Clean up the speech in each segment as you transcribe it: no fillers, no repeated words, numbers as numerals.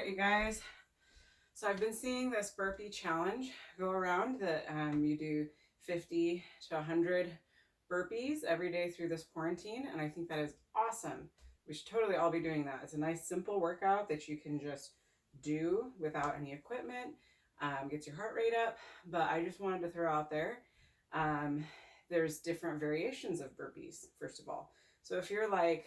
you guys. So I've been seeing this burpee challenge go around that you do 50 to 100 burpees every day through this quarantine, and I think that is awesome. We should totally all be doing that. It's a nice simple workout that you can just do without any equipment. Gets your heart rate up, but I just wanted to throw out there, there's different variations of burpees, first of all. So if you're like,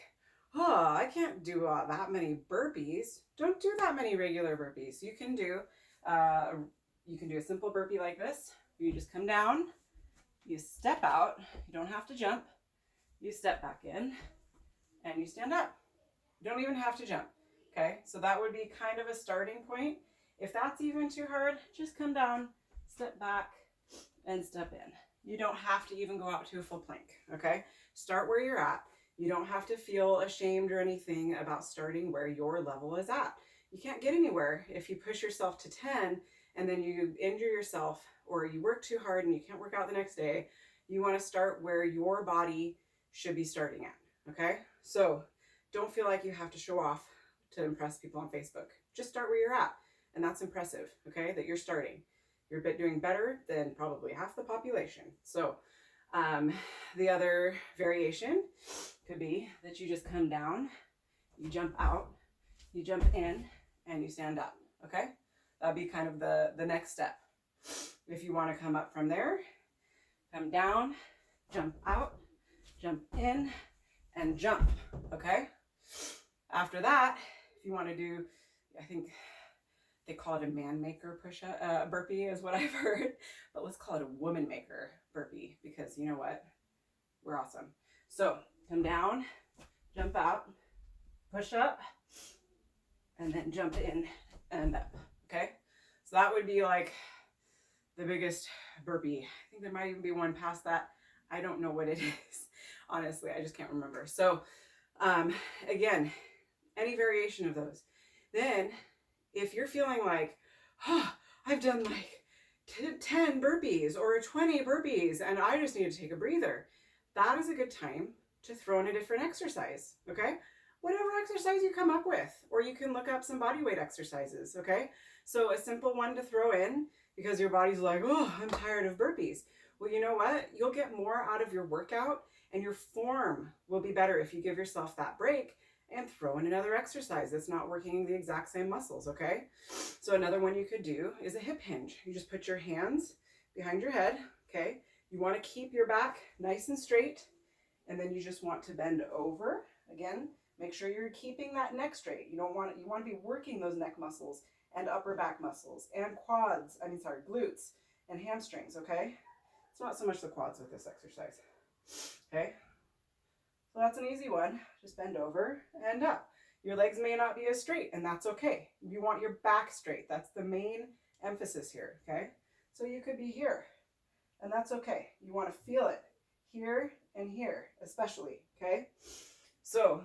oh, I can't do that many burpees, don't do that many regular burpees. You can do a simple burpee like this. You just come down, you step out, you don't have to jump, you step back in, and you stand up. You don't even have to jump, okay? So that would be kind of a starting point. If that's even too hard, just come down, step back, and step in. You don't have to even go out to a full plank, okay? Start where you're at. You don't have to feel ashamed or anything about starting where your level is at. You can't get anywhere if you push yourself to 10 and then you injure yourself or you work too hard and you can't work out the next day. You want to start where your body should be starting at, okay? So don't feel like you have to show off to impress people on Facebook. Just start where you're at, and that's impressive, okay, that you're starting. You're doing better than probably half the population. So the other variation could be that you just come down, you jump out, you jump in, and you stand up, okay? That'd be kind of the next step. If you want to come up from there, come down, jump out, jump in, and jump, okay? After that, if you want to do, I think they call it a man maker push-up, burpee is what I've heard, but let's call it a woman maker burpee because you know what? We're awesome. So come down, jump out, push up, and then jump in and up, okay? So that would be like the biggest burpee. I think there might even be one past that. I don't know what it is. Honestly, I just can't remember. So again, any variation of those. Then if you're feeling like, oh, I've done like 10 burpees or 20 burpees and I just need to take a breather, that is a good time to throw in a different exercise, okay? Whatever exercise you come up with, or you can look up some body weight exercises, okay? So a simple one to throw in because your body's like, oh, I'm tired of burpees. Well, you know what? You'll get more out of your workout and your form will be better if you give yourself that break and throw in another exercise that's not working the exact same muscles, okay? So another one you could do is a hip hinge. You just put your hands behind your head, okay? You want to keep your back nice and straight, and then you just want to bend over. Again, make sure you're keeping that neck straight. You want to be working those neck muscles and upper back muscles and glutes and hamstrings, okay? It's not so much the quads with this exercise, okay? So that's an easy one. Just bend over and up. Your legs may not be as straight, and that's okay. You want your back straight. That's the main emphasis here, okay? So you could be here, and that's okay. You want to feel it here and here, especially, okay? So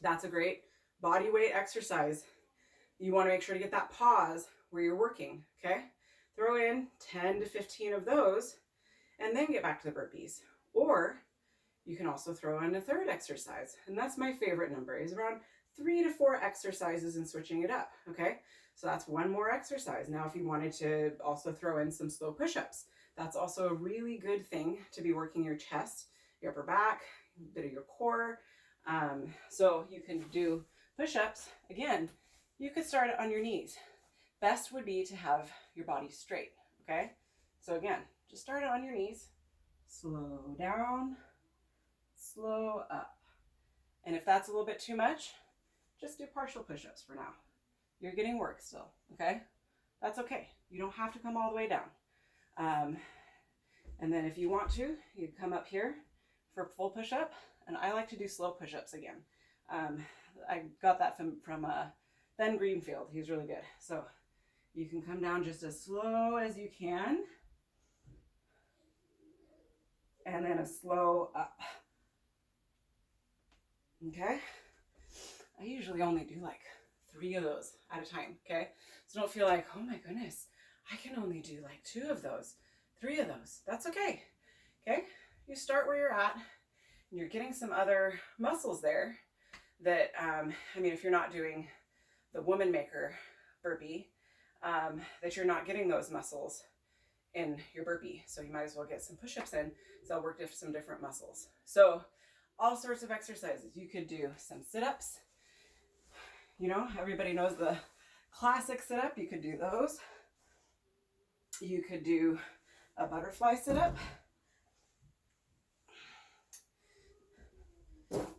that's a great body weight exercise. You want to make sure to get that pause where you're working, okay? Throw in 10 to 15 of those, and then get back to the burpees. Or you can also throw in a third exercise, and that's my favorite number, is around 3 to 4 exercises and switching it up, okay? So that's one more exercise. Now, if you wanted to also throw in some slow push-ups, that's also a really good thing to be working your chest, your upper back, a bit of your core. So you can do push-ups. Again, you could start it on your knees. Best would be to have your body straight, okay? So again, just start it on your knees, slow down, slow up. And if that's a little bit too much, just do partial push-ups for now. You're getting work still, okay? That's okay. You don't have to come all the way down. And then if you want to, you come up here for full push-up, and I like to do slow push-ups again. I got that from Ben Greenfield. He's really good. So you can come down just as slow as you can, and then a slow up. Okay, I usually only do like 3 of those at a time, okay? So don't feel like, oh my goodness, I can only do like 2 of those, 3 of those. That's okay, okay? You start where you're at, and you're getting some other muscles there that, I mean, if you're not doing the woman maker burpee, that you're not getting those muscles in your burpee. So you might as well get some push-ups in. So I'll work some different muscles. So all sorts of exercises. You could do some sit-ups. You know, everybody knows the classic sit-up. You could do those. You could do a butterfly sit-up.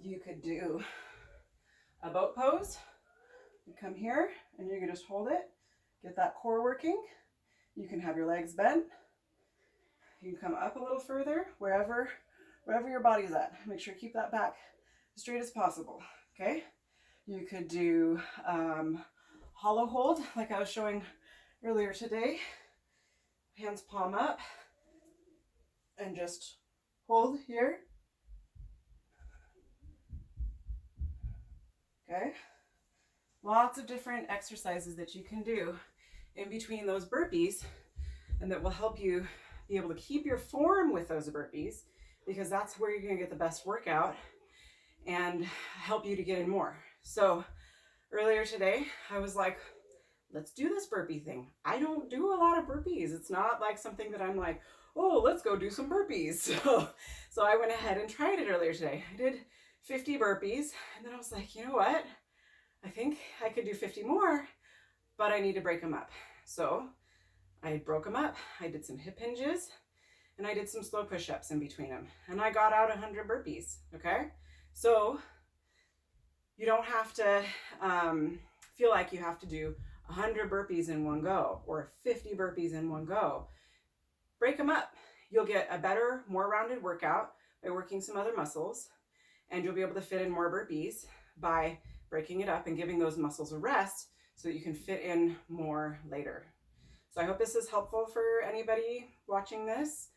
You could do a boat pose. You come here and you can just hold it, get that core working. You can have your legs bent. You can come up a little further, wherever your body's at. Make sure you keep that back as straight as possible, okay? You could do hollow hold, like I was showing earlier today. Hands palm up, and just hold here. Okay? Lots of different exercises that you can do in between those burpees, and that will help you be able to keep your form with those burpees, because that's where you're going to get the best workout and help you to get in more. So earlier today, I was like, let's do this burpee thing. I don't do a lot of burpees. It's not like something that I'm like, oh, let's go do some burpees. So I went ahead and tried it earlier today. I did 50 burpees, and then I was like, you know what? I think I could do 50 more, but I need to break them up. So I broke them up. I did some hip hinges, and I did some slow push-ups in between them, and I got out 100 burpees, okay? So you don't have to feel like you have to do 100 burpees in one go or 50 burpees in one go. Break them up. You'll get a better, more rounded workout by working some other muscles, and you'll be able to fit in more burpees by breaking it up and giving those muscles a rest so that you can fit in more later. So I hope this is helpful for anybody watching this.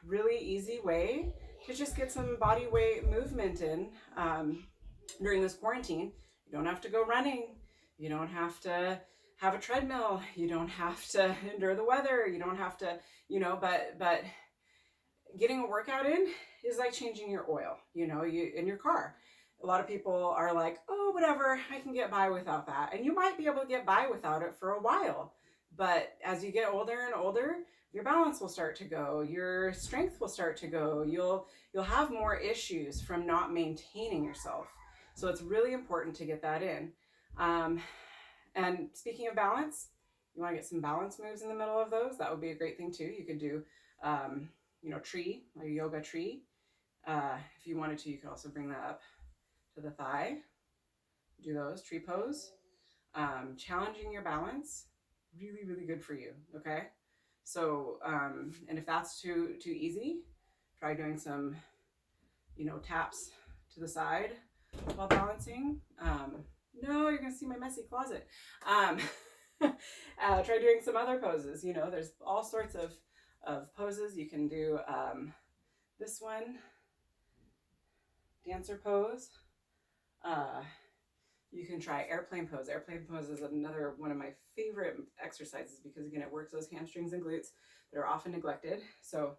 Really easy way to just get some body weight movement in during this quarantine. You don't have to go running. You don't have to have a treadmill. You don't have to endure the weather. You don't have to, you know, but getting a workout in is like changing your oil, you know, in your car. A lot of people are like, oh, whatever, I can get by without that. And you might be able to get by without it for a while. But as you get older and older, your balance will start to go. Your strength will start to go. You'll have more issues from not maintaining yourself. So it's really important to get that in. And speaking of balance, you want to get some balance moves in the middle of those. That would be a great thing too. You could do, you know, tree, like a yoga tree. If you wanted to, you could also bring that up to the thigh. Do those, tree pose. Challenging your balance, really, really good for you, okay? So, and if that's too easy, try doing some, you know, taps to the side while balancing. No, you're gonna see my messy closet. Try doing some other poses. You know, there's all sorts of poses. You can do this one, dancer pose. You can try airplane pose. Airplane pose is another one of my favorite exercises because, again, it works those hamstrings and glutes that are often neglected. So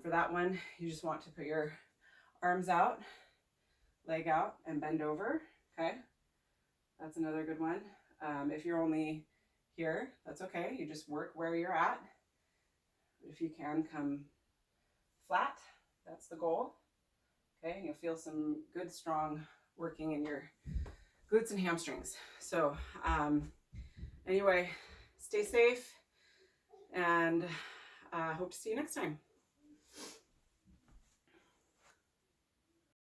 for that one, you just want to put your arms out, leg out, and bend over, okay? That's another good one. If you're only here, that's okay. You just work where you're at. If you can, come flat. That's the goal. Okay, and you'll feel some good, strong working in your glutes and hamstrings. So anyway, stay safe, and hope to see you next time.